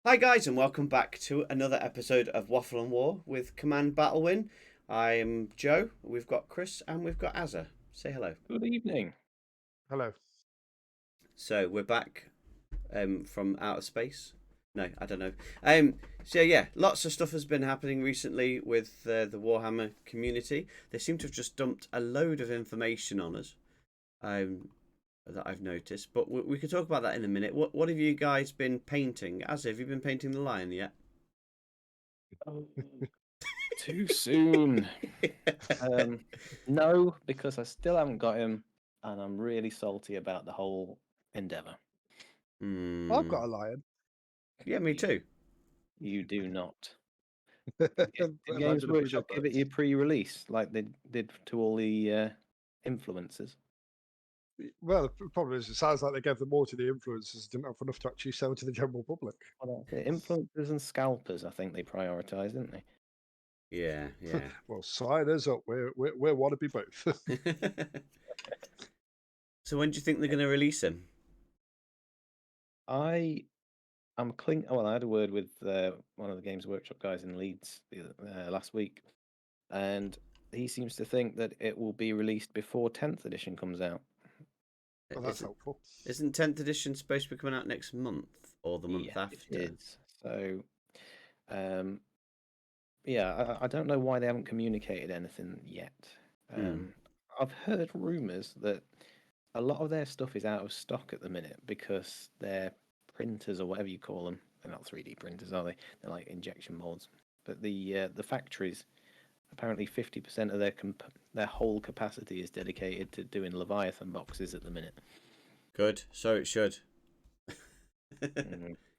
Hi guys, and welcome back to another episode of Waffle and War with Command Battlewin. I'm Joe. We've got Chris and we've got Azza. Say hello. Good evening. Hello. So we're back from outer space. No, I don't know. So yeah, lots of stuff has been happening recently with the Warhammer community. They seem to have just dumped a load of information on us. That I've noticed, but we could talk about that in a minute. What have you guys been painting? Azza, have you been painting the lion yet? Oh, too soon. No, because I still haven't got him, and I'm really salty about the whole endeavour. I've got a lion. Yeah, me too. You do not. But Did Games imagine if we Workshop got give it those. you pre-release like they did to all the influencers? Well, the problem is, it sounds like they gave them more to the influencers, didn't have enough to actually sell to the general public. Well, that's it. Influencers and scalpers, I think they prioritised, didn't they? Yeah, yeah. Well, sign us up. We want to be both. So when do you think they're going to release him? I'm Well, I had a word with one of the Games Workshop guys in Leeds last week, and he seems to think that it will be released before 10th edition comes out. Well, that's helpful. Isn't 10th edition supposed to be coming out next month or the month after? It is. So, yeah, I don't know why they haven't communicated anything yet. I've heard rumours that a lot of their stuff is out of stock at the minute because their printers or whatever you call them, they're not 3D printers, are they? They're like injection molds. But the factories, apparently 50% of their whole capacity is dedicated to doing Leviathan boxes at the minute. Good. So it should.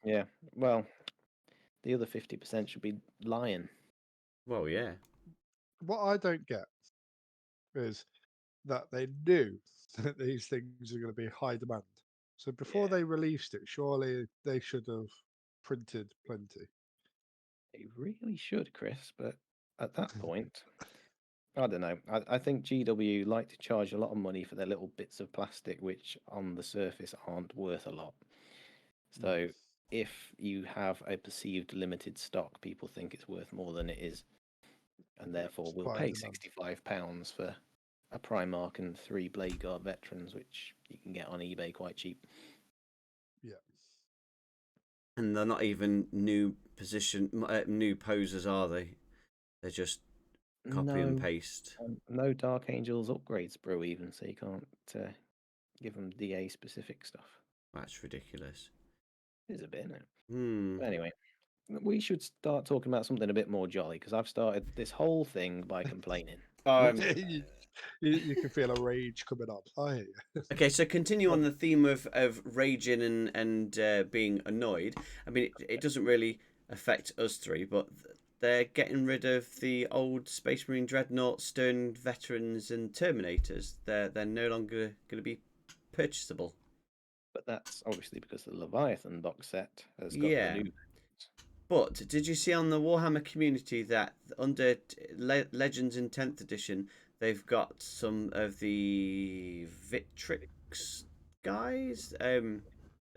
Yeah. Well, the other 50% should be Lion. Well, yeah. What I don't get is that they knew that these things are going to be high demand. So before they released it, surely they should have printed plenty. They really should, Chris, but at that point, I don't know. I think GW like to charge a lot of money for their little bits of plastic, which on the surface aren't worth a lot. So if you have a perceived limited stock, people think it's worth more than it is, and therefore will Supply pay and demand. £65 for a Primarch and 3 Blade Guard veterans, which you can get on eBay quite cheap. Yeah. And they're not even new posers, are they? They're just copy and paste. No Dark Angels upgrades, bro, even, so you can't give them DA specific stuff. That's ridiculous. It is a bit, isn't it? But anyway, we should start talking about something a bit more jolly because I've started this whole thing by complaining. You can feel a rage coming on. I hear you. Okay, so continue on the theme of raging and being annoyed. I mean, it doesn't really affect us three, but they're getting rid of the old Space Marine Dreadnought, Stern Veterans, and Terminators. They're no longer going to be purchasable. But that's obviously because the Leviathan box set has got the new. But did you see on the Warhammer community that under Legends in 10th edition, they've got some of the Victrix guys? They've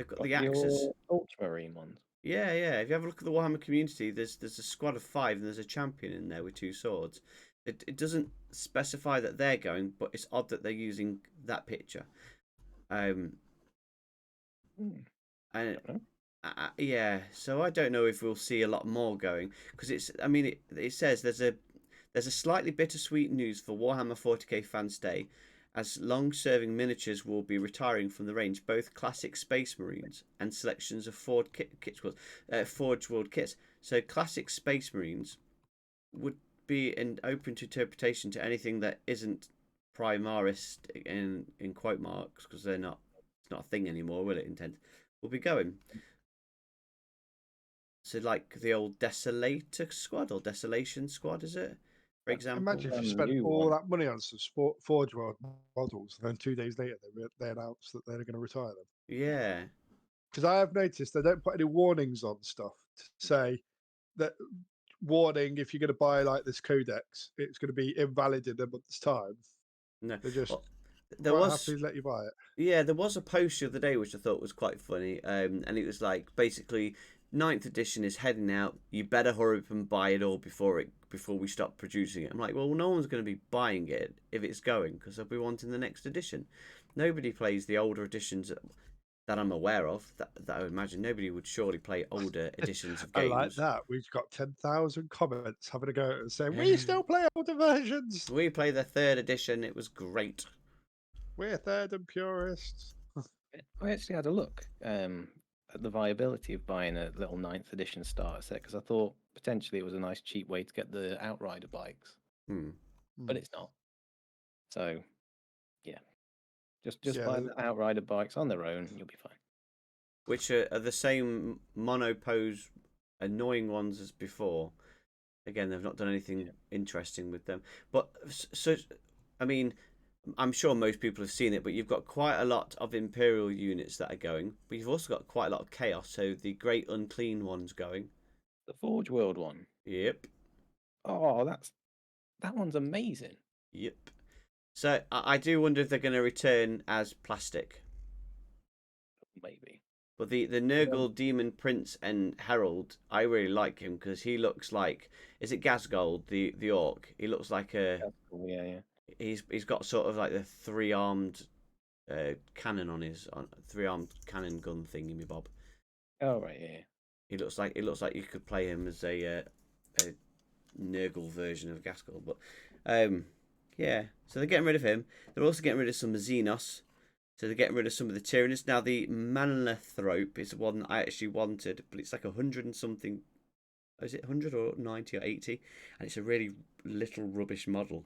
got the Axis. Ultramarine ones. Yeah, yeah. If you have a look at the Warhammer community, there's a squad of 5 and there's a champion in there with 2 swords. It doesn't specify that they're going, but it's odd that they're using that picture. And yeah, so I don't know if we'll see a lot more going because it's. I mean, it says there's a slightly bittersweet news for Warhammer 40k fans day, as long-serving miniatures will be retiring from the range, both classic Space Marines and selections of Forge World kits. So classic Space Marines would be an open to interpretation to anything that isn't Primarist in quote marks because they're not. It's not a thing anymore, will it? Intent will be going. So like the old Desolator squad or Desolation squad, is it? For example. Imagine if you spent all that money on some Forge World models, and then 2 days later they announced that they're going to retire them. Yeah. Because I have noticed they don't put any warnings on stuff to say that warning if you're going to buy like this codex, it's going to be invalid in a month's time. No. They just happily let you buy it. Yeah, there was a post the other day which I thought was quite funny, and it was like basically ninth edition is heading out. You better hurry up and buy it all before we stop producing it. I'm like, well, no one's going to be buying it if it's going because they'll be wanting the next edition. Nobody plays the older editions that I'm aware of. That I would imagine nobody would surely play older editions of I like games. that. We've got 10,000 comments having a go and saying, we still play older versions. We play the third edition. It was great. We're third and purists. I actually had a look at the viability of buying a little ninth edition starter set because I thought potentially it was a nice cheap way to get the Outrider bikes, Hmm. but it's not. So, yeah, just Yeah, buy the Outrider bikes on their own, and you'll be fine. Which are the same monopose annoying ones as before. Again, they've not done anything interesting with them. But so, I mean, I'm sure most people have seen it, but you've got quite a lot of Imperial units that are going. But you've also got quite a lot of Chaos. So the Great Unclean one's going. The Forge World one. Yep. Oh, that one's amazing. Yep. So I do wonder if they're going to return as plastic. Maybe. But the Nurgle Demon Prince and Herald, I really like him because he looks like, is it Gasgold, the orc? He looks like a That's cool. Yeah. he's got sort of like the three-armed cannon on his three-armed cannon gun thingy, me bob. Oh right, yeah. It looks like you could play him as a Nurgle version of Gasgold. But yeah, so they're getting rid of him. They're also getting rid of some Xenos. So they're getting rid of some of the Tyranids. Now the Manlathrope is one that I actually wanted, but it's like 100 and something. Is it 100 or 90 or 80? And it's a really little rubbish model.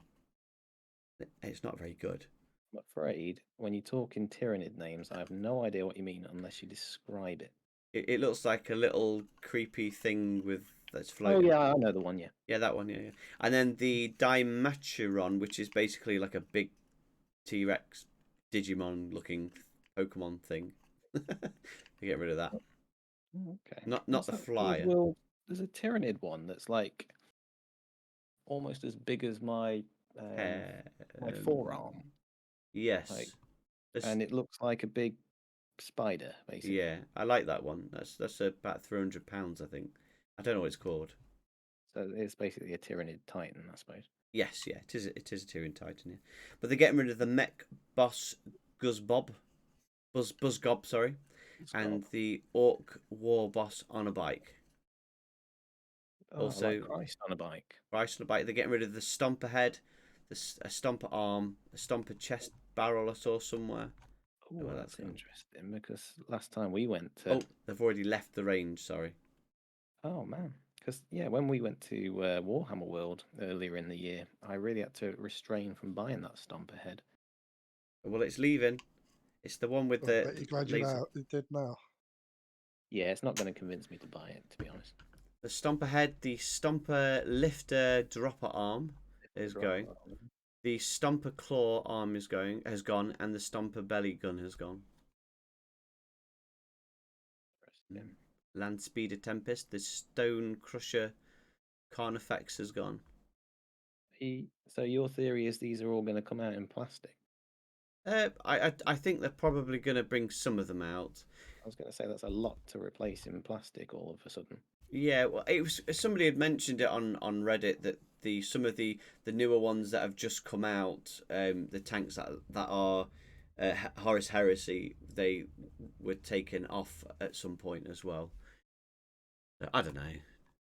It's not very good. I'm afraid when you talk in Tyranid names, I have no idea what you mean unless you describe it. It looks like a little creepy thing that's Oh floating. yeah, I know the one. Yeah. Yeah, that one. Yeah. And then the Dimachuron, which is basically like a big T-Rex Digimon looking Pokemon thing. Get rid of that. Okay. Not What's the that Forge flyer. World? There's a Tyranid one that's like almost as big as my forearm, Yes. like, and it looks like a big spider, basically. Yeah, I like that one. That's about £300, I think. I don't know what it's called. So it's basically a Tyranid Titan, I suppose. Yes, yeah, it is. It is a Tyrion Titan. Yeah. But they're getting rid of the mech boss Buzzgob, sorry, and the orc war boss on a bike. Oh, Also, like Christ on a bike. Christ on a bike. They're getting rid of the stomper head, a stomper arm, a stomper chest barrel I saw somewhere. Oh, that's interesting because last time we went to... Oh, they've already left the range, sorry. Oh, man. Because, yeah, when we went to Warhammer World earlier in the year, I really had to refrain from buying that stomper head. Well, it's leaving. It's the one with I bet you're glad laser. you did now. Yeah, it's not going to convince me to buy it, to be honest. The stomper head, the stomper lifter dropper arm is going. The stomper claw arm has gone, and the stomper belly gun has gone. Land Speeder Tempest, the Stone Crusher Carnifex has gone. So your theory is these are all going to come out in plastic? I think they're probably going to bring some of them out. I was going to say that's a lot to replace in plastic all of a sudden. Yeah, well, it was somebody had mentioned it on Reddit that some of the newer ones that have just come out, the tanks that are Horus Heresy, they were taken off at some point as well. I don't know.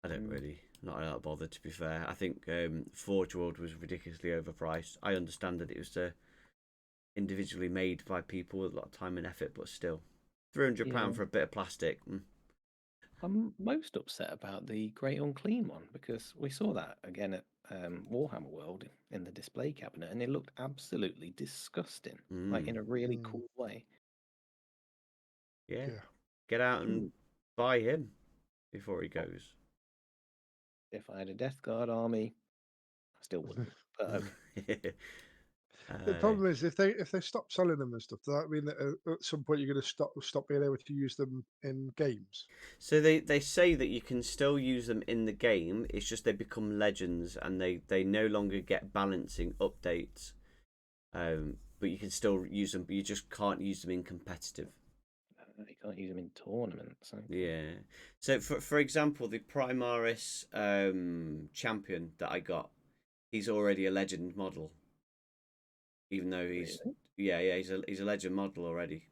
I don't really, not that bothered, to be fair. I think Forge World was ridiculously overpriced. I understand that it was individually made by people with a lot of time and effort, but still, £300 for a bit of plastic. I'm most upset about the Great Unclean one because we saw that again at Warhammer World in the display cabinet, and it looked absolutely disgusting, like in a really cool way. Yeah. Get out and buy him before he goes. If I had a Death Guard army, I still wouldn't. But okay. The problem is if they stop selling them and stuff, does that mean that at some point you're going to stop being able to use them in games? So they say that you can still use them in the game. It's just they become legends and they no longer get balancing updates. But you can still use them, but you just can't use them in competitive. You can't use them in tournaments. Okay. Yeah. So for example, the Primaris champion that I got, he's already a legend model, even though he's Really? yeah, he's a legend model already.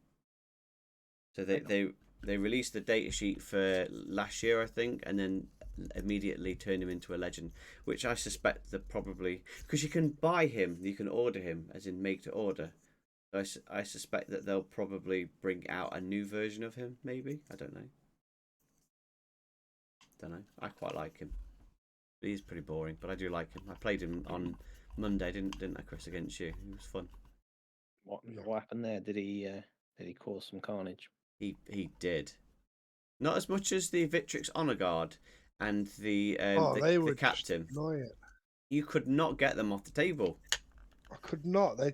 So they Hang on. they released the data sheet for last year, I think, and then immediately turned him into a legend, which I suspect that probably because you can buy him, you can order him, as in make to order. So I suspect that they'll probably bring out a new version of him. Maybe I don't know. Don't know. I quite like him. He's pretty boring, but I do like him. I played him on Monday, didn't I, Chris, against you? It was fun. What Yeah. what happened there? Did he cause some carnage? He did. Not as much as the Victrix Honor Guard and Oh, they the were just captain. annoying. You could not get them off the table. I could not. They're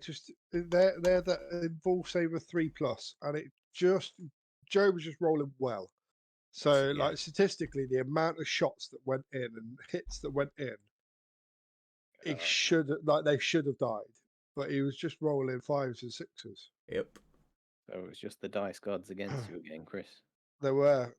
the Ball Saver 3+, and it just Joe was just rolling well. So Yeah. like statistically, the amount of shots that went in and hits that went in, he Oh, should they should have died, but he was just rolling 5s and 6s. Yep. so it was just the dice gods against you again, Chris. There were.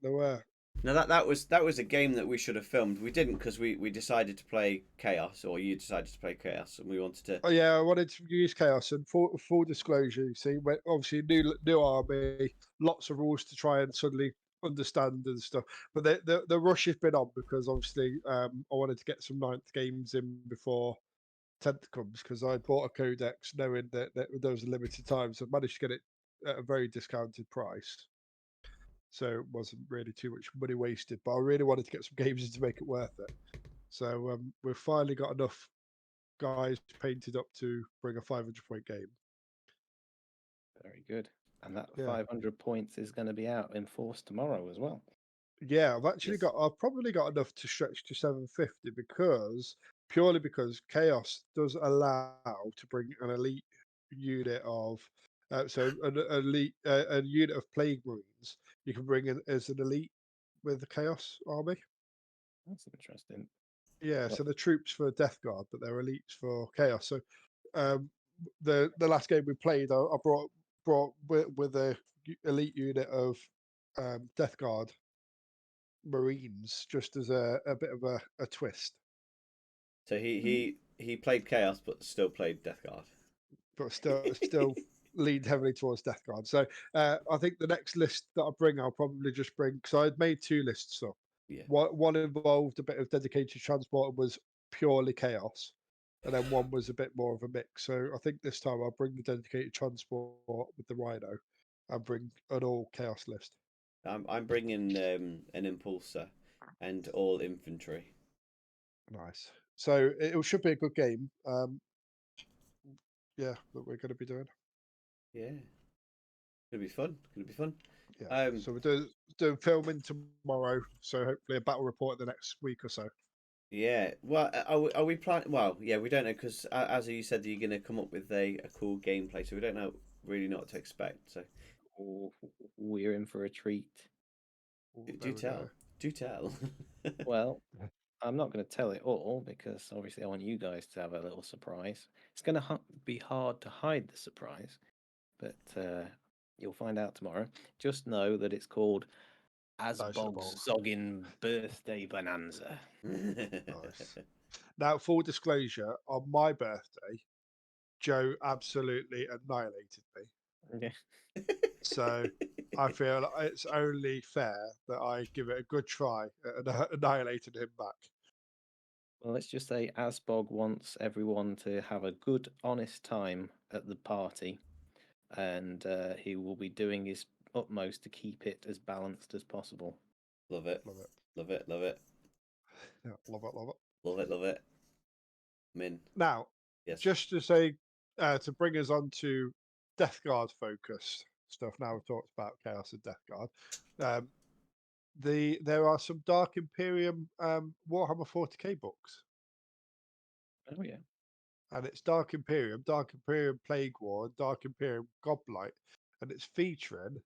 Now that was a game that we should have filmed. We didn't because we decided to play Chaos, or you decided to play Chaos, and we wanted to. Oh yeah, I wanted to use chaos and full disclosure. You see, when, obviously new army, lots of rules to try and suddenly understand and stuff. But the rush has been on because obviously I wanted to get some ninth games in before 10th comes because I bought a codex knowing that there was a limited time, so I managed to get it at a very discounted price. So it wasn't really too much money wasted. But I really wanted to get some games in to make it worth it. So we've finally got enough guys painted up to bring a 500-point game. Very good. And that Yeah. 500 points is going to be out in force tomorrow as well. Yeah, Yes. I've probably got enough to stretch to 750 purely because Chaos does allow to bring an elite unit of, a unit of Plague Marines you can bring in as an elite with the Chaos army. That's interesting. Yeah, But so the troops for Death Guard, but they're elites for Chaos. So um, the last game we played, I brought with a elite unit of Death Guard Marines just as a bit of a twist, So he played Chaos, but still played Death Guard. but still leaned heavily towards Death Guard. So I think the next list that I bring, I'll probably just bring because I had made two lists up. Yeah. One involved a bit of dedicated transport and was purely chaos, and then one was a bit more of a mix. So I think this time I'll bring the dedicated transport with the Rhino and bring an all chaos list. I'm bringing an Impulsor and all infantry. Nice. So it should be a good game. Yeah, that we're going to be doing. Yeah. Gonna be fun. Gonna be fun. Yeah. So we're doing filming tomorrow. So hopefully a battle report in the next week or so. Yeah. Well, are we planning? Well, yeah, we don't know because as you said, you're gonna come up with a cool gameplay, so we don't know really know what to expect. So we're in for a treat. Ooh, do there we go. tell. Do tell. Well, I'm not going to tell it all because obviously I want you guys to have a little surprise. It's going to be hard to hide the surprise, but you'll find out tomorrow. Just know that it's called Dice at the Asbog's bog. Zoggin Birthday Bonanza. Nice. Now, full disclosure, on my birthday, Joe absolutely annihilated me. Yeah. So I feel like it's only fair that I give it a good try at annihilating him back. Well, let's just say Asbog wants everyone to have a good, honest time at the party, and he will be doing his utmost to keep it as balanced as possible. Love it. Love it. Love it. Love it. Yeah, love it, love it. Love it. Love it. Min. Now, Yes. just to say, to bring us on to Death Guard focused stuff. Now we've talked about Chaos and Death Guard. Um, there are some Dark Imperium Warhammer 40k books, Oh yeah. and it's Dark Imperium Plague War, and Dark Imperium Godblight, and it's featuring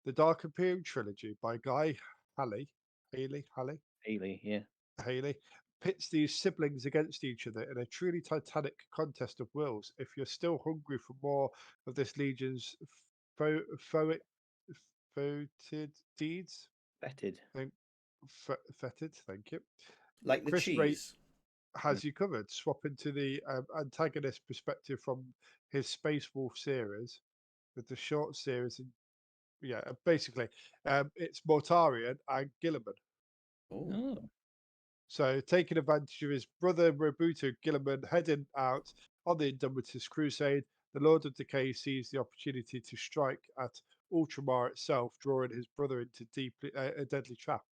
the Dark Imperium trilogy by Guy Haley, Haley, yeah. Haley, pits these siblings against each other in a truly titanic contest of wills. If you're still hungry for more of this Legion's phoic, voted deeds. Vetted. Thank, fetid. Thank you. Like the Chris Ray cheese. has you covered. Swap into the antagonist perspective from his Space Wolf series with the short series. And yeah, basically, it's Mortarion and Gilliman. Oh. Oh, So, taking advantage of his brother Robuto Gilliman heading out on the Indomitus Crusade, the Lord of Decay sees the opportunity to strike at Ultramar itself, drawing his brother into a deadly trap.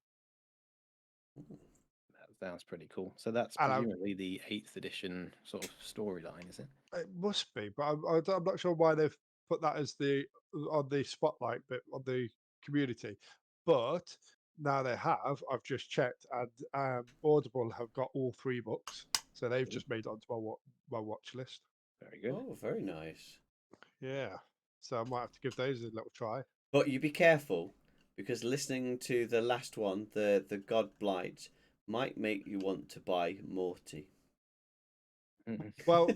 that sounds pretty cool. So that's And presumably the 8th edition sort of storyline, is it? it must be, but I'm not sure why they've put that as the on the spotlight bit on the community. But now they have. I've just checked, and Audible have got all 3 books, so they've Ooh, just made it onto my watch list. very good. Oh, very nice. Yeah, so I might have to give those a little try. But you be careful, because listening to the last one, the God Blight, might make you want to buy Morty. Well,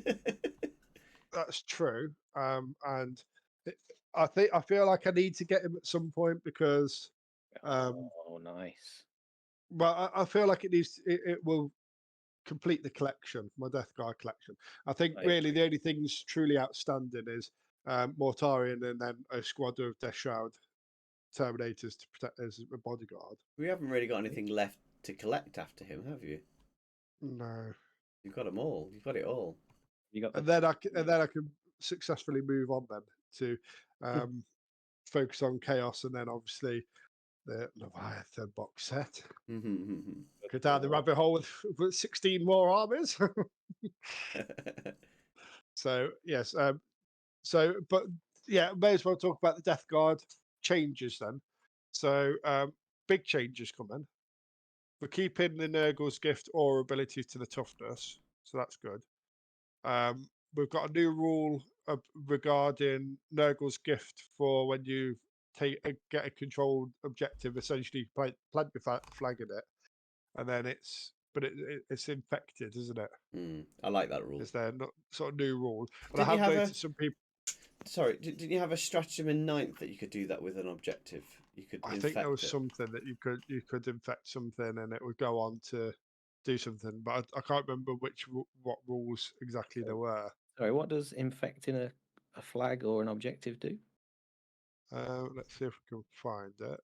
that's true, and it, I feel like I need to get him at some point because, um, Oh, nice. well, I feel like it will complete the collection, my Death Guard collection. I think I really agree. the only things truly outstanding is Mortarion and then a squad of Death Shroud Terminators to protect as a bodyguard. We haven't really got anything left to collect after him, have you? No, You've got them all. You've got it all. You got the and then I can successfully move on then to um, focus on Chaos, and then obviously the Leviathan box set. Go down the rabbit hole with 16 more armies. So yes, but yeah, may as well talk about the Death Guard changes then. So big changes coming. We're keeping the Nurgle's gift or ability to the toughness, so that's good. We've got a new rule regarding Nurgle's gift for when you get a controlled objective. Essentially, you plant your flag in it, and then it's infected, isn't it? I like that rule. Is there not sort of new rule? But I Didn't you have have a noticed some people. sorry? Didn't you have a stratagem in ninth that you could do that with an objective? You could I think there was infect it. something that you could infect something and it would go on to do something, but I can't remember what rules exactly there So, were. sorry, what does infecting a flag or an objective do? Let's see if we can find it.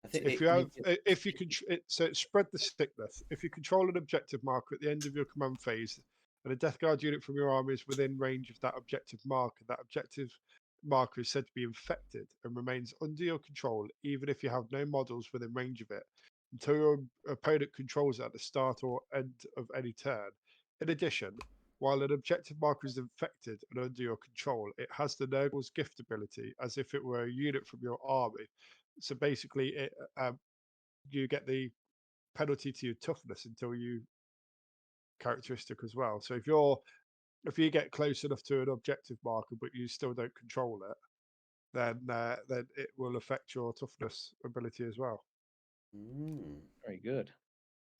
I think If it. you Can you have, give if you can, so it's spread the sickness. If you control an objective marker at the end of your command phase, and a Death Guard unit from your army is within range of that objective marker, that objective marker is said to be infected and remains under your control, even if you have no models within range of it, until your opponent controls it at the start or end of any turn. In addition, while an objective marker is infected and under your control, it has the Nurgle's gift ability as if it were a unit from your army. So basically, you get the penalty to your toughness until you characteristic as well. So if you get close enough to an objective marker but you still don't control it, then it will affect your toughness ability as well. Mm. very good.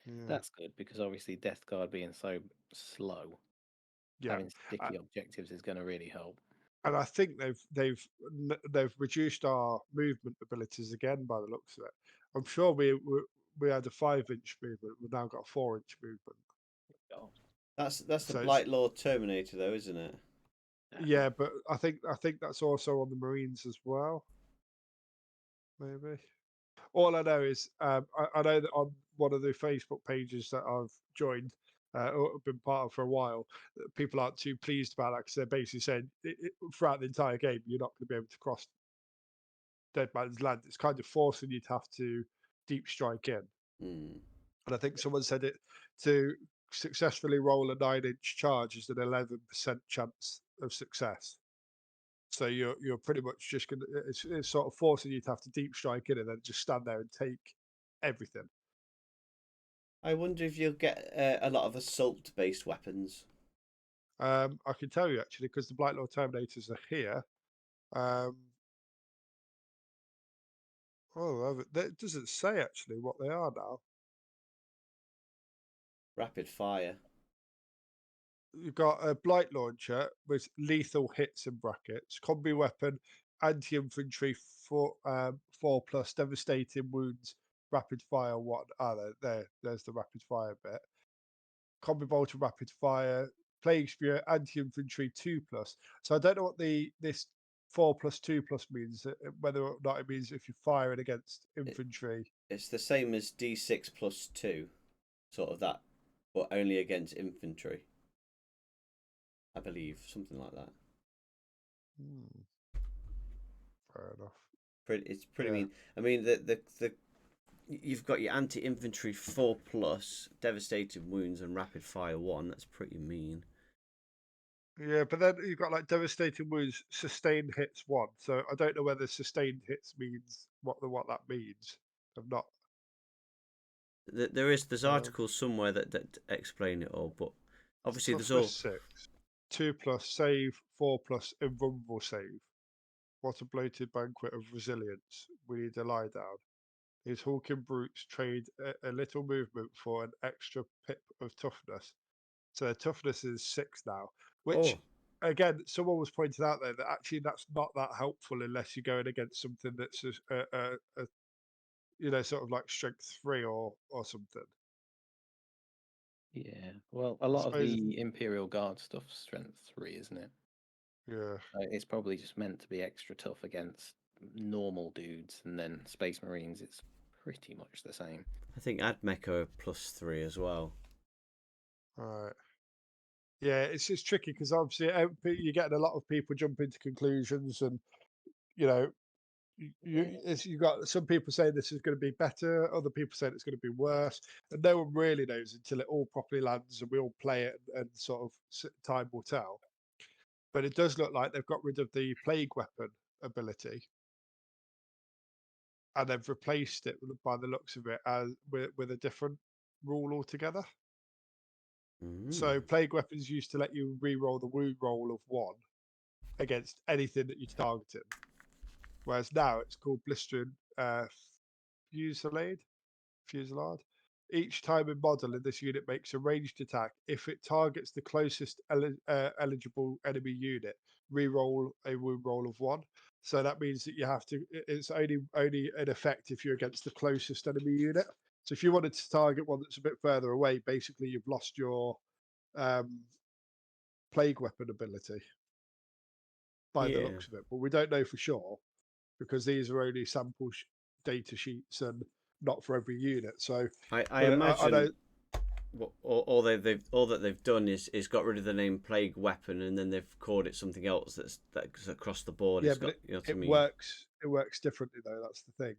Yeah, That's good because obviously Death Guard being so slow, yeah. having Uh, sticky objectives is going to really help. and I think they've reduced our movement abilities again by the looks of it. I'm sure we had a 5-inch movement. We've now got a 4-inch movement. God. That's the So it's Blight Lord Terminator, though, isn't it? yeah, but I think that's also on the Marines as well. Maybe. All I know is I know that on one of the Facebook pages that I've joined or been part of for a while, people aren't too pleased about that because they're basically saying throughout the entire game you're not going to be able to cross Dead Man's Land. It's kind of forcing you to have to deep strike in. Mm. And I think someone said it to successfully roll a 9-inch charge is an 11% chance of success. So you're pretty much just gonna it's sort of forcing you to have to deep strike in and then just stand there and take everything. I wonder if you'll get a lot of assault-based weapons. I can tell you actually because the Blightlord Terminators are here. Um, that doesn't say actually what they are now. Rapid fire. You've got a Blight Launcher with lethal hits in brackets, combi weapon, anti-infantry 4+ devastating wounds, rapid fire 1. There's the rapid fire bit. Combi bolt and rapid fire, plague spear, anti-infantry 2+. So I don't know what this 4+2+ means. Whether or not it means if you're firing against infantry. It's the same as D6 plus 2, sort of that, but only against infantry. I believe something like that. Fair enough. It's pretty Yeah. mean. I mean, the you've got your anti-infantry 4+, devastating wounds, and rapid fire 1. That's pretty mean. Yeah, but then you've got like devastating wounds, sustained hits 1. So I don't know whether sustained hits means what that means. I'm not. There's articles somewhere that explain it all, but obviously there's all. Toughness 6, 2+, save 4+, invulnerable save. What a bloated banquet of resilience. We need to lie down. These hawking brutes trade a little movement for an extra pip of toughness. So their toughness is 6 now, which Oh, again, someone was pointing out there that actually that's not that helpful unless you're going against something that's sort of like strength 3 or something. Yeah. Well, a I lot of suppose. the Imperial Guard stuff's strength 3, isn't it? Yeah. It's probably just meant to be extra tough against normal dudes, and then Space Marines, it's pretty much the same. I think Admech +3 as well. All right. Yeah, it's just tricky because obviously you're getting a lot of people jumping to conclusions, and you know, you got some people saying this is going to be better, other people saying it's going to be worse, and no one really knows until it all properly lands and we all play it, and sort of time will tell. But it does look like they've got rid of the plague weapon ability, and they've replaced it by the looks of it as with a different rule altogether. So plague weapons used to let you re-roll the wound roll of 1 against anything that you're targeting, whereas now it's called blistering fusillade. Fusillade. Each time a model in this unit makes a ranged attack, if it targets the closest eligible enemy unit, re-roll a wound roll of 1. So that means that you have to. It's only in effect if you're against the closest enemy unit. So if you wanted to target one that's a bit further away, basically you've lost your plague weapon ability by the Yeah, looks of it. But we don't know for sure because these are only sample data sheets and not for every unit. So, I but I imagine know. all that they've done is got rid of the name plague weapon, and then they've called it something else that's across the board. Yeah, It's but got, you know what I it mean. works. It works differently though. That's the thing.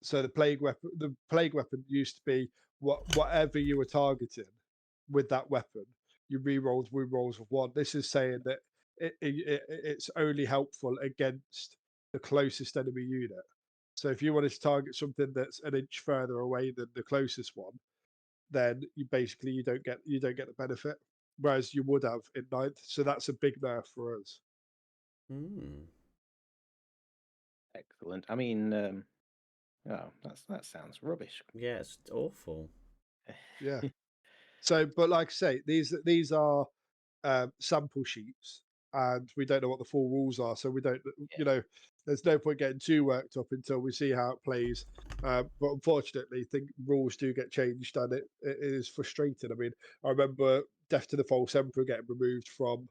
So the plague weapon used to be whatever you were targeting with that weapon, you re-rolled wound rolls of 1. This is saying that it's only helpful against the closest enemy unit. So if you wanted to target something that's an inch further away than the closest one, then you don't get the benefit, whereas you would have in 9th. So that's a big nerf for us. Excellent. I mean, oh, that sounds rubbish. Yeah, it's awful. Yeah. So, but like I say, these are sample sheets, and we don't know what the full rules are. So we don't, there's no point getting too worked up until we see how it plays. But unfortunately, think rules do get changed, and it is frustrating. I mean, I remember Death to the False Emperor getting removed from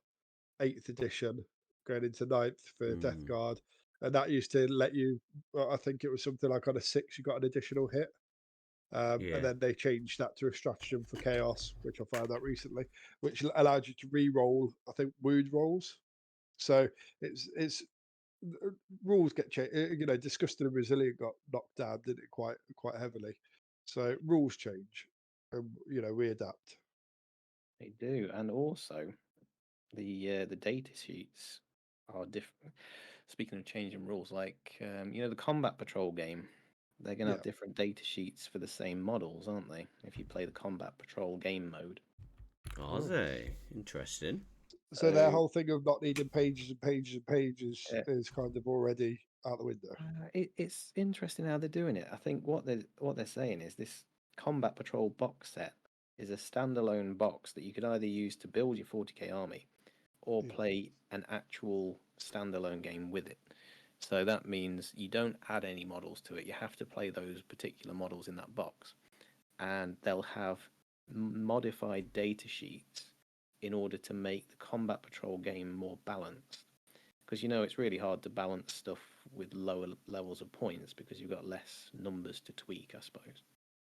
8th edition, going into 9th for Death Guard, and that used to let you. Well, I think it was something like on a 6, you got an additional hit. And Yeah. then they changed that to a stratagem for chaos, which I found out recently, which allowed you to re-roll, I think, wound rolls. So it's rules get changed. Disgusted and resilient got knocked down, didn't it, quite heavily. So rules change, and we adapt. They do, and also the data sheets are different. Speaking of changing rules, like the Combat Patrol game, they're going to Yeah. have different data sheets for the same models, aren't they? If you play the Combat Patrol game mode. Are they? Interesting. So their whole thing of not needing pages and pages and pages Uh, is kind of already out the window. it's interesting how they're doing it. I think what they're saying is this Combat Patrol box set is a standalone box that you could either use to build your 40k army or Yeah. play an actual standalone game with it. So that means you don't add any models to it. You have to play those particular models in that box, and they'll have modified data sheets in order to make the Combat Patrol game more balanced. Because it's really hard to balance stuff with lower levels of points because you've got less numbers to tweak, I suppose.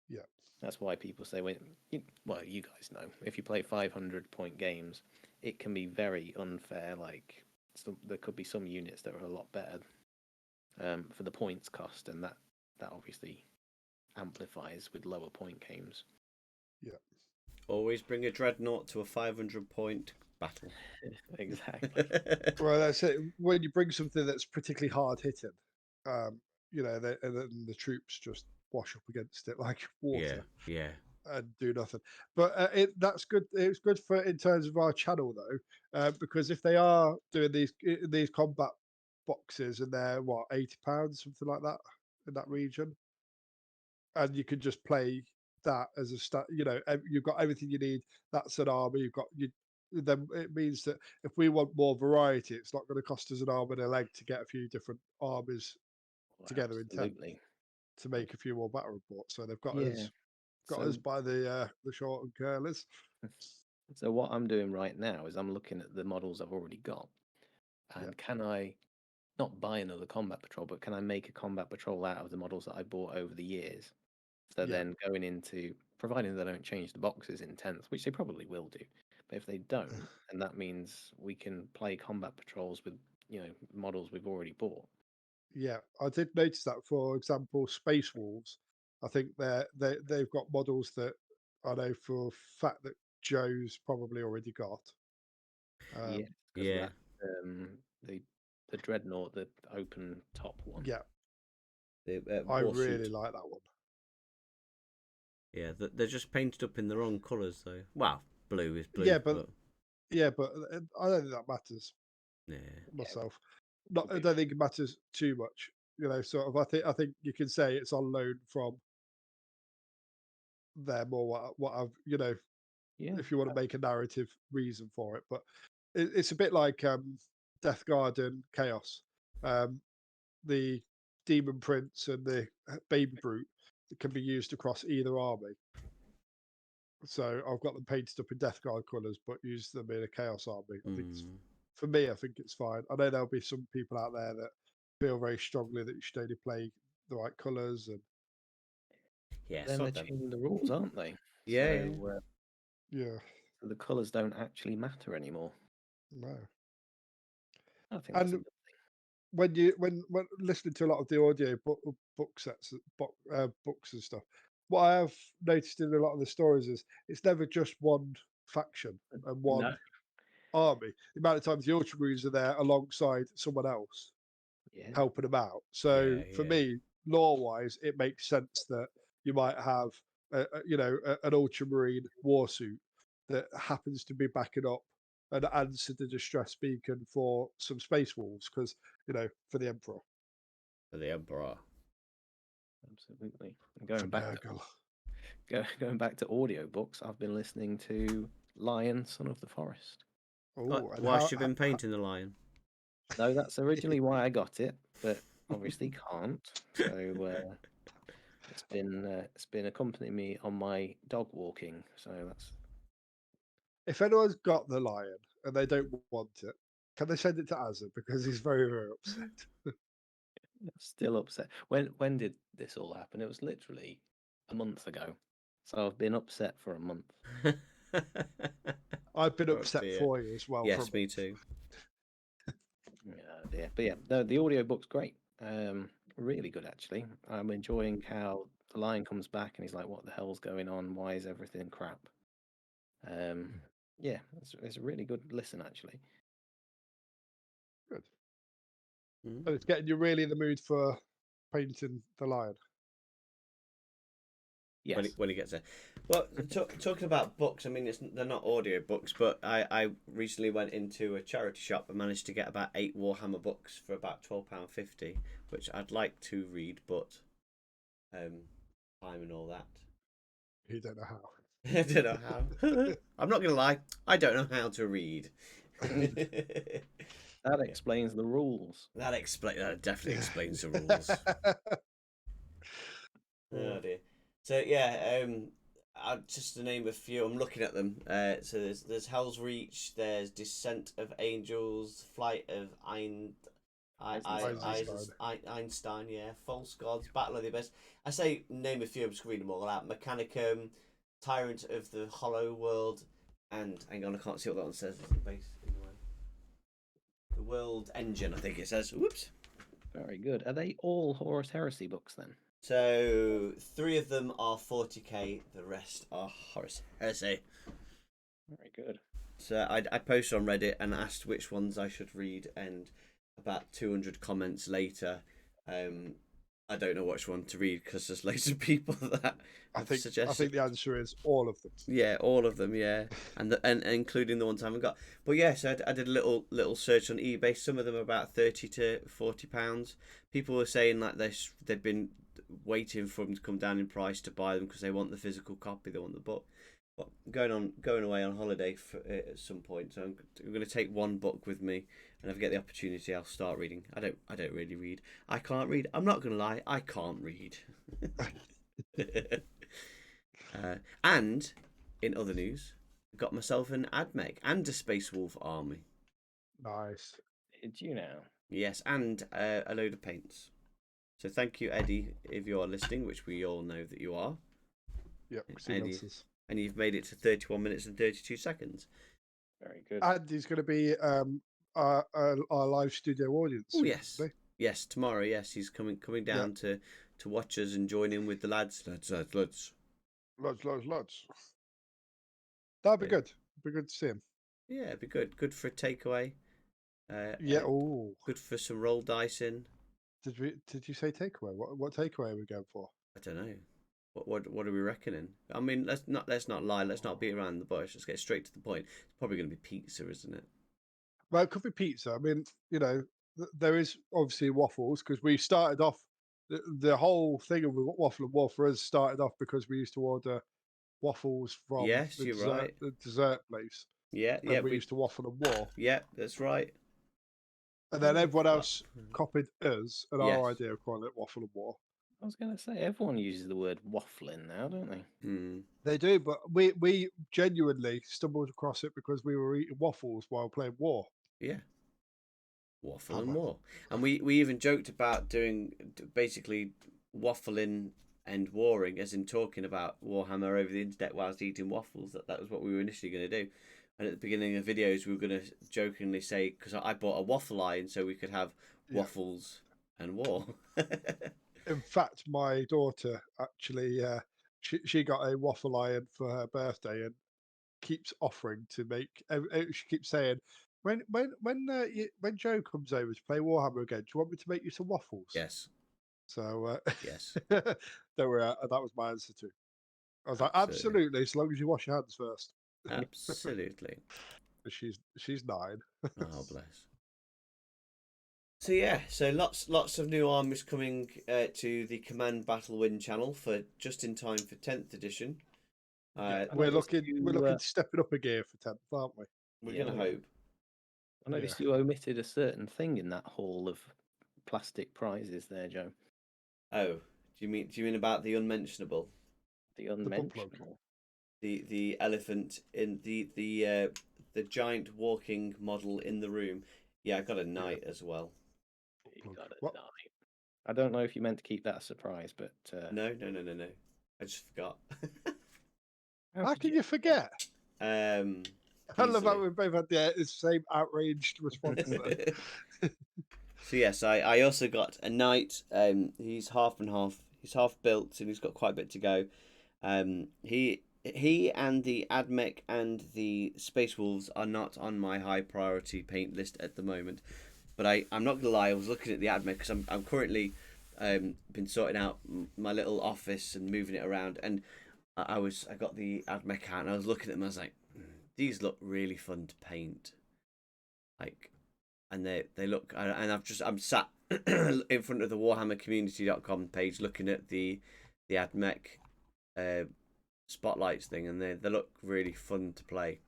Yeah. That's why people say, well, you guys know, if you play 500-point games, it can be very unfair. Like, there could be some units that are a lot better for the points cost, and that obviously amplifies with lower point games. Yeah. Always bring a dreadnought to a 500-point battle. Exactly. Well, that's it. When you bring something that's particularly hard hitting, and then the troops just wash up against it like water Yeah. and do nothing. But that's good. It's good for in terms of our channel though, because if they are doing these combat boxes and they're what £80 something like that in that region, and you can just play that as a stat. You've got everything you need. That's an army. You've got you. Then it means that if we want more variety, it's not going to cost us an arm and a leg to get a few different armies Well, together in tent absolutely. to make a few more battle reports. So they've Yeah. got us So, by the short and curlers. so what I'm doing right now is I'm looking at the models I've already got, Yeah, and can I not buy another combat patrol, but can I make a combat patrol out of the models that I bought over the years? So yeah, then going into, providing they don't change the boxes in 10th, which they probably will do, but if they don't, and that means we can play combat patrols with, models we've already bought. yeah. I did notice that. For example, Space Wolves. I think they've got models that I know for a fact that Joe's probably already got. Yeah, Um, because Yeah. that um the dreadnought, the open top one. yeah, The I really warsuit. like that one. Yeah, they're just painted up in the wrong colours though. Well, blue is Yeah, blue, but but I don't think that matters yeah. Yeah, myself. Not, could I be. don't think it matters too much. Sort of. I think you can say it's on loan from them or what I've Yeah, if you want to make a narrative reason for it. But it's a bit like Death Guard and Chaos. Um, the Demon Prince and the Baby Brute can be used across either army. So I've got them painted up in Death Guard colours, but use them in a Chaos army. I think for me, I think it's fine. I know there'll be some people out there that feel very strongly that you should only play the right colours, and Yeah, then they're sod them. changing the rules, aren't they? Yeah. yeah, So the colours don't actually matter anymore. no. I think that's a And good when listening to a lot of the audio book sets, books and stuff, what I have noticed in a lot of the stories is it's never just one faction thing. and No. one army. The amount of times the Ultramarines are there alongside someone else Yeah. helping them out. So for Yeah. me, lore-wise, it makes sense that you might have an Ultramarine warsuit that happens to be backing up and answer the distress beacon for some space wolves because for the Emperor. For the Emperor. Absolutely. And For Nurgle. going back to audiobooks, I've been listening to Lion, Son of the Forest. Oh, and Whilst you've been painting the lion. No, that's originally why I got it, but obviously can't. So it's been accompanying me on my dog walking. So that's if anyone's got the lion and they don't want it, can they send it to Azza because he's very, very upset. still upset. When did this all happen? It was literally a month ago. So I've been upset for a month. I've been Oh upset dear. for you as well for a Yes, me month. too. Yeah, dear. But yeah, the audiobook's great. Really good actually. I'm enjoying how the lion comes back and he's like, "What the hell's going on? Why is everything crap?" Um, yeah, it's a really good listen actually. Good. Mm. And it's getting you really in the mood for painting the lion. Yes. When he gets there. Well, talking about books, I mean, they're not audio books, but I recently went into a charity shop and managed to get about 8 Warhammer books for about £12.50, which I'd like to read, but time and all that. You don't know how. I don't know how. I'm not going to lie, I don't know how to read. That explains the rules. That definitely explains the rules. Oh dear. So yeah, just to name a few, I'm looking at them. So there's Hell's Reach, there's Descent of Angels, Flight of Einstein, yeah, False Gods, Battle of the Abyss. I say name a few, I'm just reading them all out. Mechanicum, Tyrant of the Hollow World, and hang on, I can't see what that one says. The World Engine, I think it says. Whoops. Very good. Are they all Horus Heresy books then? So 3 of them are 40k, the rest are Horus Heresy. Very good. So I posted on Reddit and asked which ones I should read, and about 200 comments later, I don't know which one to read because there's loads of people that have suggested. I think the answer is all of them. Yeah, all of them. Yeah, and including the ones I haven't got. But yeah, so I did a little search on eBay. Some of them are about £30 to £40. People were saying like they've been waiting for them to come down in price to buy them because they want the physical copy, they want the book. But going away on holiday at some point, so I'm going to take one book with me, and if I get the opportunity, I'll start reading. I don't really read. I can't read. I'm not going to lie. I can't read. And in other news, I got myself an AdMech and a Space Wolf army. Nice. Did you now? Yes, and a load of paints. So thank you, Eddie, if you are listening, which we all know that you are. Yep, Eddie, and you've made it to 31 minutes and 32 seconds. Very good. And he's going to be our live studio audience. Oh yes, yes, tomorrow. Yes, he's coming down to watch us and join in with the lads. Lads. That'd be good. It'd be good to see him. Yeah, it'd be good. Good for a takeaway. Good for some roll dice in. Did you say takeaway? What takeaway are we going for? I don't know. What are we reckoning? I mean, let's not lie. Let's not beat around the bush. Let's get straight to the point. It's probably going to be pizza, isn't it? Well, it could be pizza. I mean, there is obviously waffles because we started off the whole thing of Waffle and Wolf for us started off because we used to order waffles from the dessert place. Yeah, and we used to waffle and war. Yeah, that's right. And then everyone else copied us and our idea of calling it waffle and war. I was going to say, everyone uses the word waffling now, don't they? Mm. They do, but we genuinely stumbled across it because we were eating waffles while playing war. Yeah. Waffle and war. And we even joked about doing basically waffling and warring, as in talking about Warhammer over the internet whilst eating waffles. That was what we were initially going to do. And at the beginning of videos, we were going to jokingly say, because I bought a waffle iron so we could have waffles and war. In fact, my daughter actually, she got a waffle iron for her birthday and keeps offering to make. She keeps saying, when Joe comes over to play Warhammer again, do you want me to make you some waffles? Yes. So yes, that was my answer to. I was like, absolutely, as long as you wash your hands first. Absolutely. She's 9. Oh bless. So yeah, so lots of new armies coming to the Command Battle Win channel for just in time for 10th edition. We're looking to step it up a gear for 10th, aren't we? We're gonna hope. I noticed you omitted a certain thing in that hall of plastic prizes there, Joe. Oh, do you mean about the unmentionable? The unmentionable. The elephant in the giant walking model in the room. Yeah, I got a knight as well. You got a knight. I don't know if you meant to keep that a surprise, but No. I just forgot. How can you forget? I love how we both had the same outraged response. So yes, I also got a knight. He's half and half. He's half built, and he's got quite a bit to go. He and the AdMech and the Space Wolves are not on my high priority paint list at the moment. But I'm not gonna lie, I was looking at the AdMech because I'm currently been sorting out my little office and moving it around, and I got the AdMech out and I was looking at them. I was like, these look really fun to paint, like, and they look. And I'm sat in front of the WarhammerCommunity.com page looking at the AdMech spotlights thing, and they look really fun to play.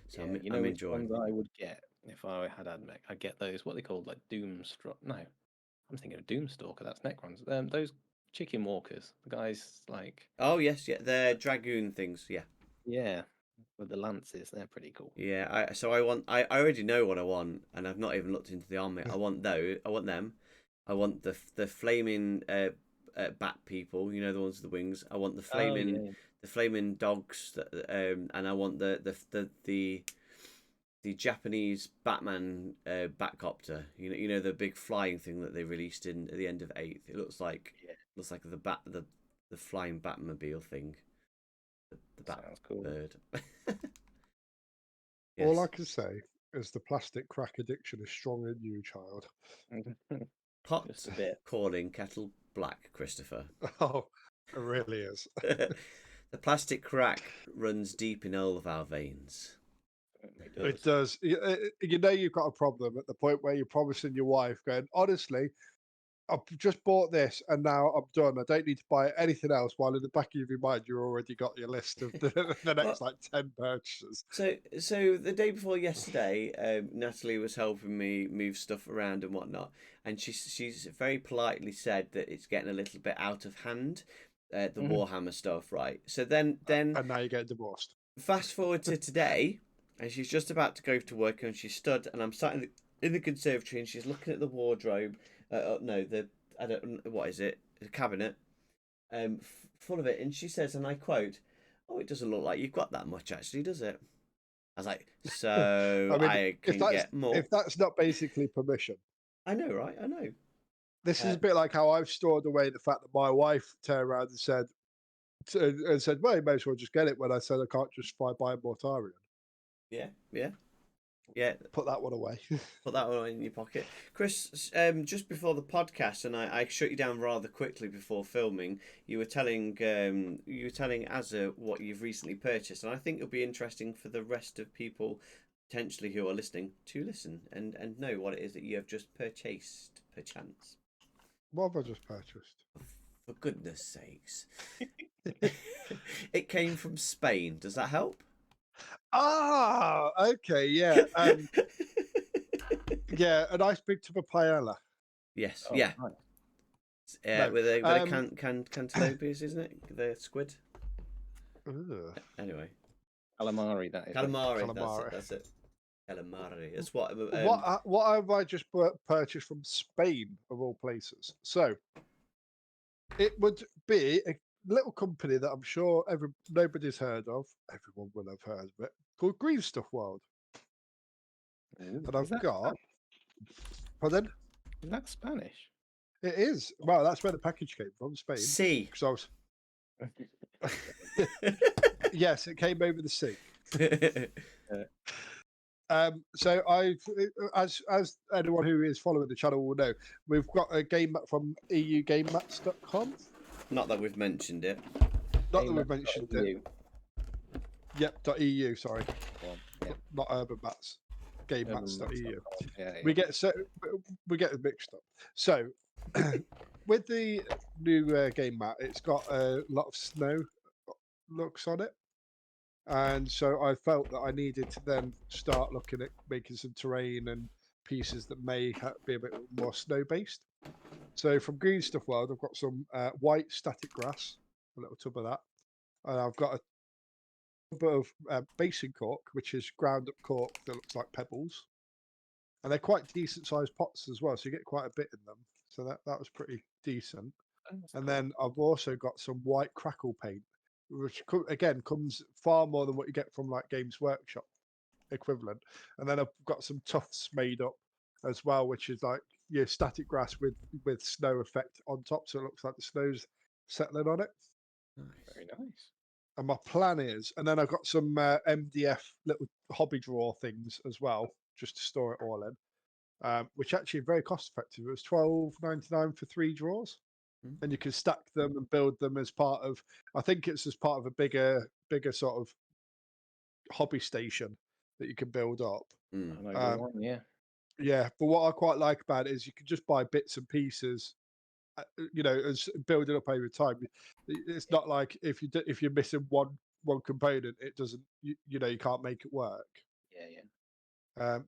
So I'm which enjoying. ones I would get if I had Admech, I'd get those, what they called, like Doomstruck. No, I'm thinking of Doomstalker. That's Necrons. Those chicken walkers. The guys like. Oh yes, yeah, they're dragoon things. Yeah, Yeah, with the lances. They're pretty cool. yeah. I already know what I want, and I've not even looked into the army. I want those. I want them. I want the flaming bat people. You know, the ones with the wings. I want Oh yeah. the flaming dogs. And I want the Japanese Batman Batcopter. You know the big flying thing that they released in at the end of 8th. It looks like the flying Batmobile thing. The bat Sounds cool. bird. All I Yes. can say is the plastic crack addiction is strong in you, child. Pot Just a bit. calling kettle black, Christopher. Oh, it really is. The plastic crack runs deep in all of our veins. It does. You know you've got a problem at the point where you're promising your wife, going, honestly, I've just bought this and now I'm done. I don't need to buy anything else. While in the back of your mind, you already got your list of the next Well, like 10 purchases. So the day before yesterday, Natalie was helping me move stuff around and whatnot, and she's very politely said that it's getting a little bit out of hand, the Warhammer stuff, right? So then And now you're getting divorced. fast forward to today, and she's just about to go to work, and she's stood, and I'm sat in the conservatory, and she's looking at the wardrobe. No, I don't, what is it? The cabinet, full of it, and she says, and I quote, "Oh, it doesn't look like you've got that much, actually, does it?" I was like, "So I mean, I can get more." if that's not basically permission, I know, right? I know. this is a bit like how I've stored away the fact that my wife turned around and said, "Well, you may as well just get it." When I said I can't just buy Mortarion. Yeah, yeah, yeah. Put that one away. Put that one in your pocket, Chris. Just before the podcast, and I shut you down rather quickly before filming. You were telling Azza what you've recently purchased, and I think it'll be interesting for the rest of people potentially who are listening to listen and know what it is that you have just purchased, perchance. What have I just purchased? For goodness sakes, it came from Spain. Does that help? Ah, okay, yeah. Yeah, a nice big tub of paella. Yes, Oh, yeah. nice. No, With a cantaloupes, isn't it? The squid. Ugh. Anyway, Calamari, that is. calamari. Calamari. That's it. Calamari. That's what. What have I just purchased from Spain of all places? So it would be a little company that I'm sure nobody's heard of. Everyone will have heard of it. Called Green Stuff World. Ooh, And I've got. Pardon? Is that Spanish? It is. Well, that's where the package came from, Spain. C. Because yes, it came over the sea. So as anyone who is following the channel will know, we've got a game from EUGameMats.com. Not that we've mentioned it. Not that we've mentioned it. Yep. .eu. Sorry, Yeah. not Urban Mats. GameMats.eu. Yeah. We get it mixed up. So with the new game mat, it's got a lot of snow looks on it. And so I felt that I needed to then start looking at making some terrain and pieces that may be a bit more snow based. So from Green Stuff World, I've got some white static grass, a little tub of that. And I've got a tub of basin cork, which is ground up cork that looks like pebbles. And they're quite decent sized pots as well. So you get quite a bit in them. So that was pretty decent. And then I've also got some white crackle paint, which again comes far more than what you get from like Games Workshop equivalent. And then I've got some tufts made up as well, which is like your static grass with snow effect on top, so it looks like the snow's settling on it. Nice. Very nice. And my plan is, and then I've got some MDF little hobby drawer things as well, just to store it all in, which actually very cost effective. It was $12.99 for 3 drawers. And you can stack them and build them as part of. I think it's as part of a bigger sort of hobby station that you can build up. I know the one, yeah. Yeah, but what I quite like about it is you can just buy bits and pieces, as build it up over time. It's not like if you're missing one component, it doesn't. You can't make it work. Yeah.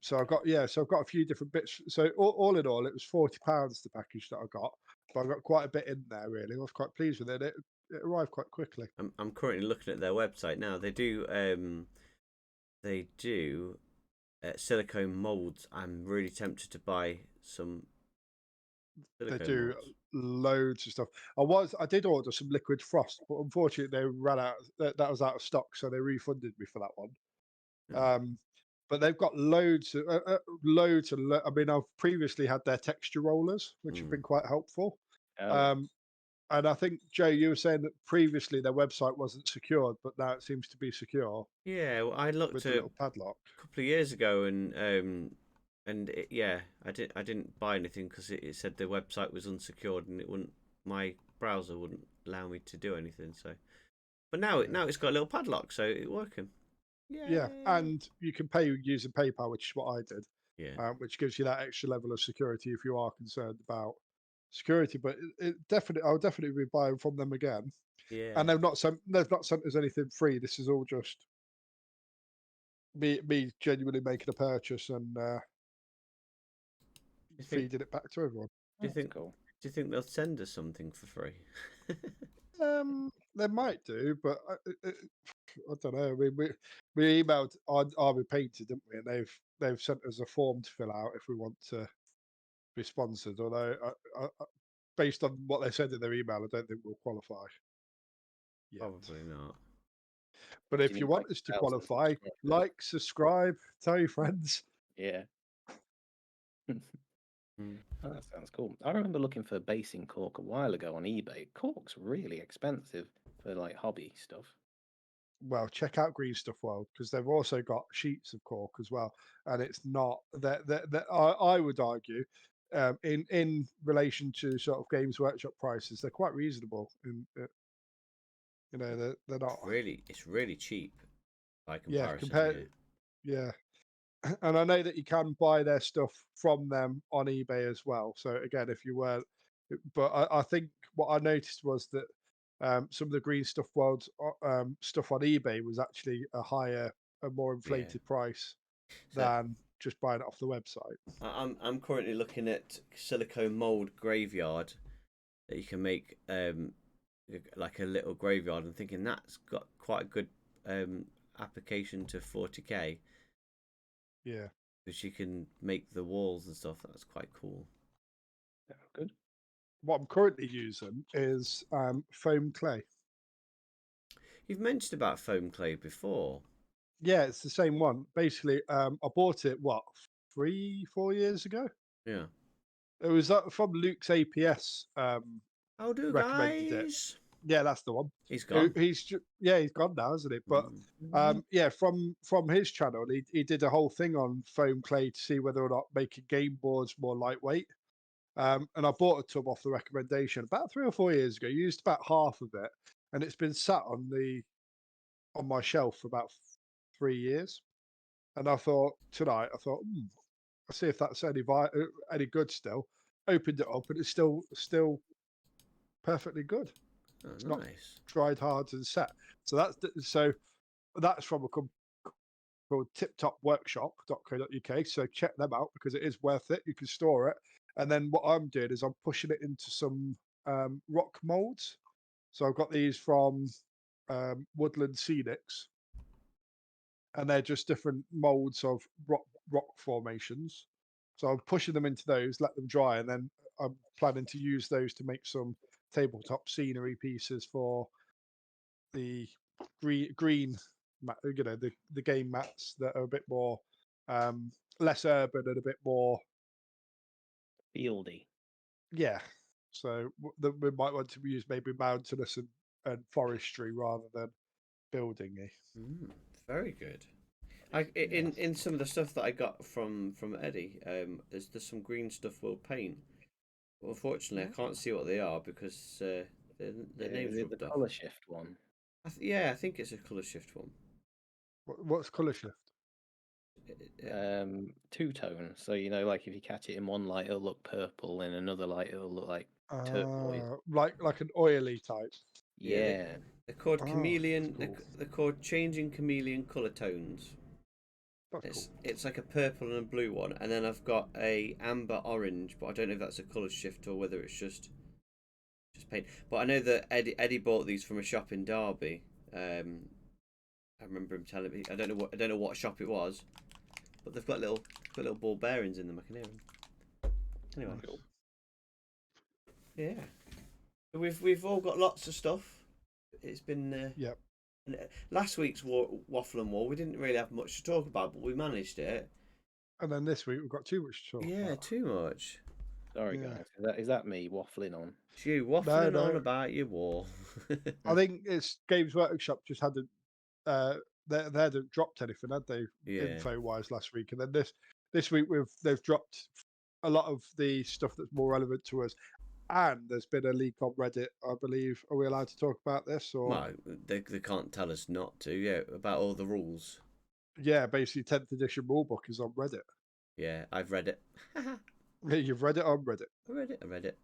So I've got a few different bits. So all in all, it was £40 the package that I got, but I got quite a bit in there. Really, I was quite pleased with it. It arrived quite quickly. I'm currently looking at their website now. They do silicone molds. I'm really tempted to buy some They silicone do molds. loads of stuff. I did order some liquid frost, but unfortunately they ran out. That was out of stock, so they refunded me for that one. Yeah. Um, but they've got loads of. I mean, I've previously had their texture rollers, which have Mm. been quite helpful. Oh yeah. Um, and I think Joe, you were saying that previously their website wasn't secured, but now it seems to be secure Yeah, well, I looked with the a little padlock. couple of years ago, yeah, I didn't buy anything because it said the website was unsecured and it wouldn't my browser wouldn't allow me to do anything. So, but now Yeah, now it's got a little padlock, so it's working. yeah, Yay! and you can pay using PayPal, which is what I did, Yeah, which gives you that extra level of security if you are concerned about security. But I'll definitely be buying from them again. And yeah. they've not sent us anything free. This is all just me genuinely making a purchase and Do you think? feeding it back to everyone. Do you That's think? cool. Do you think they'll send us something for free? They might do, but I don't know. I mean, we emailed Army Painter, didn't we? And they've sent us a form to fill out if we want to be sponsored. Although, based on what they said in their email, I don't think we'll qualify yet. Probably not. But Do if you you need like want us to 1,000 qualify, subscribers? like, subscribe, tell your friends. Yeah. Mm. Oh, that sounds cool. I remember looking for basing cork a while ago on eBay. Cork's really expensive for like hobby stuff. Well, check out Green Stuff World because they've also got sheets of cork as well, and it's not that I would argue, in relation to sort of Games Workshop prices, they're quite reasonable. They're not. It's really cheap by Yeah, comparison. compared. Yeah. Yeah, and I know that you can buy their stuff from them on eBay as well. So again, if you were, but I think what I noticed was that some of the Green Stuff World stuff on eBay was actually a more Yeah. inflated price So than just buying it off the website. I'm currently looking at silicone mold graveyard that you can make like a little graveyard and thinking that's got quite a good um, application to 40k Yeah. because you can make the walls and stuff. That's quite cool. Oh, good. What I'm currently using is foam clay. You've mentioned about foam clay before. Yeah, it's the same one. Basically, I bought it 3-4 years ago. Yeah. It was from Luke's APS. How do Recommended it. guys? Yeah, that's the one. He's gone. He's gone now, isn't he? But Mm. yeah, from his channel, he did a whole thing on foam clay to see whether or not making game boards more lightweight. And I bought a tub off the recommendation about 3 or 4 years ago. Used about half of it, and it's been sat on my shelf for about 3 years. And I thought tonight, I'll see if that's any good still. Opened it up, and it's still perfectly good. Oh, It's not nice. dried hard and set. So that's from a company called tiptopworkshop.co.uk. So check them out because it is worth it. You can store it. And then what I'm doing is I'm pushing it into some rock molds. So I've got these from Woodland Scenics, and they're just different molds of rock formations. So I'm pushing them into those, let them dry, and then I'm planning to use those to make some tabletop scenery pieces for the green the game mats that are a bit more um, less urban and a bit more Fieldy. yeah. So we might want to use maybe mountainous and forestry rather than buildingy. Mm, very good. Yeah. In some of the stuff that I got from Eddie, there's some green stuff will paint. Well, unfortunately, I can't see what they are because their Yeah, name's the rubbed off. color shift one. Yeah, I think it's a colour shift one. What's colour shift? Two tone. So like if you catch it in one light, it'll look purple. In another light, it'll look like turquoise. Like an oily type. Yeah, Yeah. they're called Oh, that's chameleon. cool. They're called changing chameleon colour tones. That's cool. It's like a purple and a blue one, and then I've got a amber orange, but I don't know if that's a colour shift or whether it's just paint. But I know that Eddie bought these from a shop in Derby. I remember him telling me. I don't know what shop it was, but they've got little ball bearings in them. I can hear them. Anyway, Nice. yeah. We've all got lots of stuff. It's been Yep. last week's waffle and war. We didn't really have much to talk about, but we managed it. And then this week we've got too much to talk Yeah, about. too much. Sorry, Yeah. guys. Is that me waffling on? It's you No, waffling on no. about your war. I think it's Games Workshop just hadn't they hadn't dropped anything, had they, Yeah. info wise last week? And then this week they've dropped a lot of the stuff that's more relevant to us. And there's been a leak on Reddit, I believe. Are we allowed to talk about this? Or Well, they can't tell us not to. Yeah, about all the rules. yeah, basically 10th edition rulebook is on Reddit. Yeah, I've read it. I You've read it on Reddit. read it. I read it.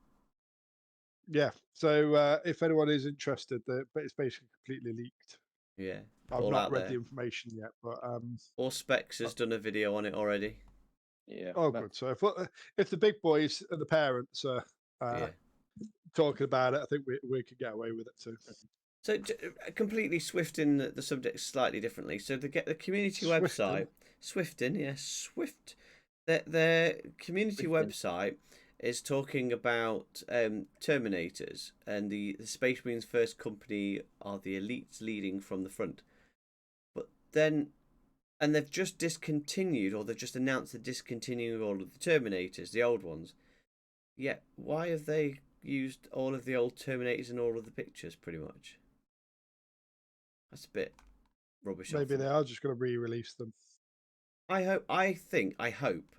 Yeah. So if anyone is interested, but it's basically completely leaked. Yeah, I've all not out read the there. information yet, but Or Specs has done a video on it already. Yeah. oh, good. So if the big boys and the parents are Yeah. talking about it, I think we could get away with it too. So completely swifting the subject slightly differently. So the community website, Swifting, yes, Swift. Their community Swifting. website is talking about Terminators, and the Space Marines' first company are the elites leading from the front. But then, and they've just discontinued, or they've just announced the discontinuing all of the Terminators, the old ones. Yeah, why have they used all of the old Terminators in all of the pictures, pretty much? That's a bit rubbish off Maybe them. they are just going to re-release them. I hope.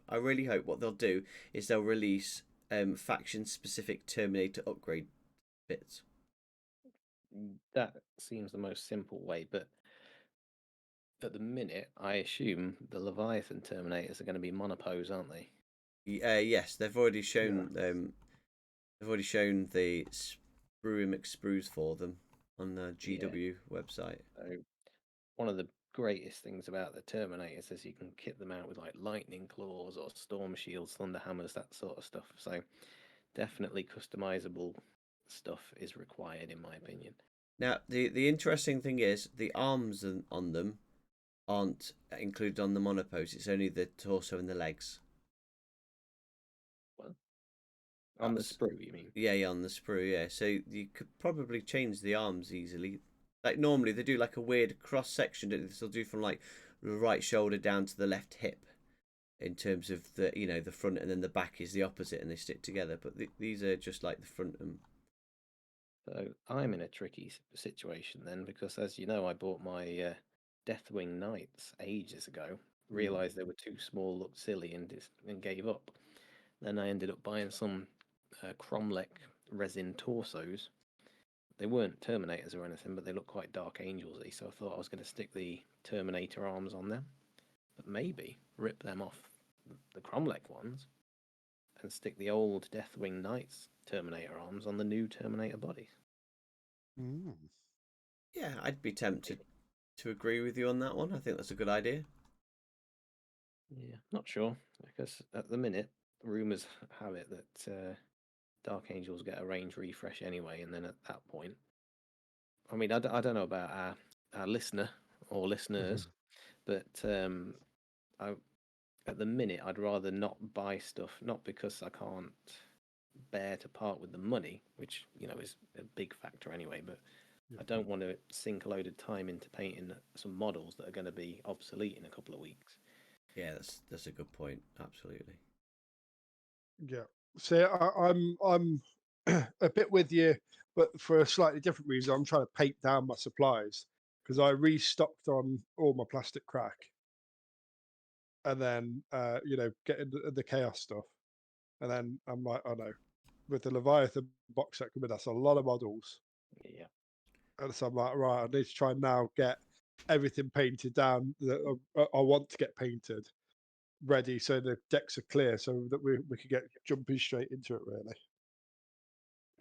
I really hope what they'll do is they'll release faction-specific Terminator upgrade bits. That seems the most simple way, but at the minute, I assume the Leviathan Terminators are going to be monopose, aren't they? Yes, they've already shown. Yeah. They've already shown the Sprue McSprues for them on the Yeah. GW website. So one of the greatest things about the Terminators is you can kit them out with like lightning claws or storm shields, thunder hammers, that sort of stuff. So definitely customizable stuff is required, in my opinion. Now, the interesting thing is the arms on them aren't included on the monopose. It's only the torso and the legs. Well, on the sprue, you mean? Yeah, on the sprue, yeah. So you could probably change the arms easily. Like normally they do like a weird cross section that they'll do from like the right shoulder down to the left hip in terms of the front, and then the back is the opposite and they stick together. But these are just like the front and So I'm in a tricky situation then, because as you know, I bought my Deathwing Knights ages ago. Realized they were too small, looked silly, and gave up. Then I ended up buying some Cromlech resin torsos. They weren't Terminators or anything, but they look quite Dark Angels-y, so I thought I was going to stick the Terminator arms on them. But maybe rip them off the Cromlech ones and stick the old Deathwing Knights Terminator arms on the new Terminator bodies. yeah, I'd be tempted to agree with you on that one. I think that's a good idea. Yeah, not sure, because at the minute, rumours have it that Dark Angels get a range refresh anyway, and then at that point, I mean, I don't know about our listener or listeners, but I, at the minute, I'd rather not buy stuff, not because I can't bear to part with the money, which, is a big factor anyway, but Yeah. I don't want to sink a load of time into painting some models that are going to be obsolete in a couple of weeks. Yeah, that's a good point. Absolutely. Yeah. See, I'm a bit with you, but for a slightly different reason. I'm trying to paint down my supplies because I restocked on all my plastic crack, and then getting the chaos stuff, and then I'm like, oh no, with the Leviathan box set coming, that's a lot of models, Yeah. and so I'm like, right, I need to try and now get everything painted down that I want to get painted ready, so the decks are clear, so that we could get jumping straight into it really.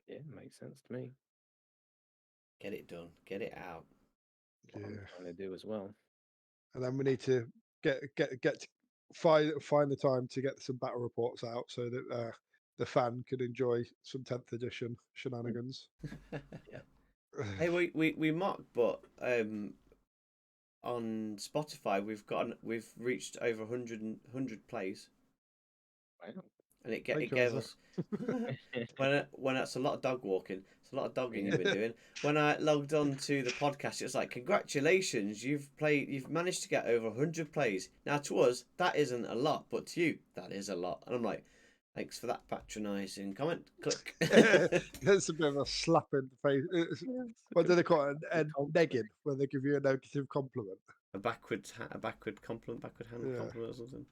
Yeah, makes sense to me. Get it done. Get it out. What I'm Yeah. trying to do as well. And then we need to find the time to get some battle reports out so that the fan could enjoy some 10th edition shenanigans. Hey, we mock, but on Spotify we've reached over 100 plays, Wow. and it Thank you, gave Ezra. us when that's a lot of dog walking. It's a lot of dogging you've been Yeah. doing. When I logged on to the podcast, it was like, congratulations, you've managed to get over 100 plays. Now to us that isn't a lot, but to you that is a lot. And I'm like, thanks for that patronising comment. Click. That's a bit of a slap in the face. What do they call it? A negging, when they give you a negative compliment. a backward compliment, backward hand Yeah. compliment or something.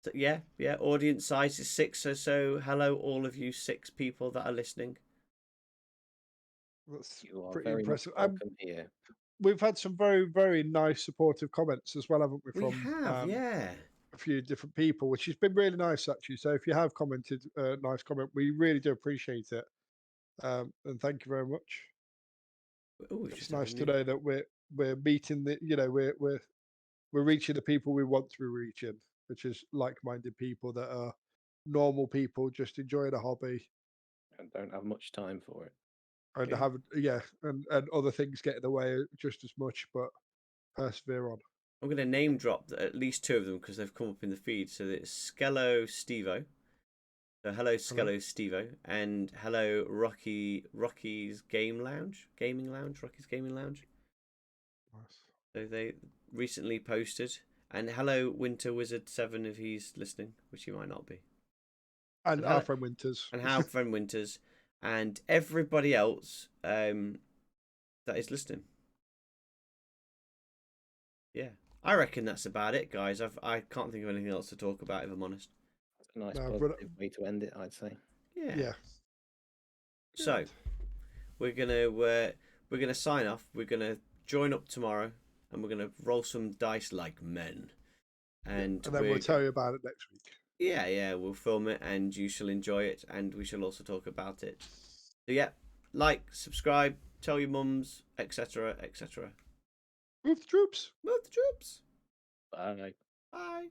So, yeah. Audience size is 6. So hello, all of you 6 people that are listening. That's You are pretty very impressive. much welcome here. We've had some very, very nice supportive comments as well, haven't we? We From have, yeah. a few different people, which has been really nice actually. So if you have commented a nice comment, we really do appreciate it. And thank you very much. Ooh, It's nice to know that we're meeting we're reaching the people we want to be reaching, which is like-minded people that are normal people just enjoying a hobby And don't have much time for it. and Yeah. and other things get in the way just as much, but persevere on. I'm going to name drop at least 2 of them because they've come up in the feed. So it's Skello Stevo. So hello Skello Stevo, and hello Rocky's Gaming Lounge. Rocky's Gaming Lounge. Nice. So they recently posted, and hello Winter Wizard 7 if he's listening, which he might not be. And our friend Winters. And our friend Winters, and everybody else that is listening. Yeah, I reckon that's about it, guys. I can't think of anything else to talk about if I'm honest. That's a nice No, positive way to end it, I'd say. Yeah. So Good. we're gonna sign off. We're gonna join up tomorrow, and we're gonna roll some dice like men. And then we'll tell you about it next week. Yeah, we'll film it, and you shall enjoy it, and we shall also talk about it. So yeah, like, subscribe, tell your mums, etc., etc. Move the troops. Move the troops. Bye. Bye.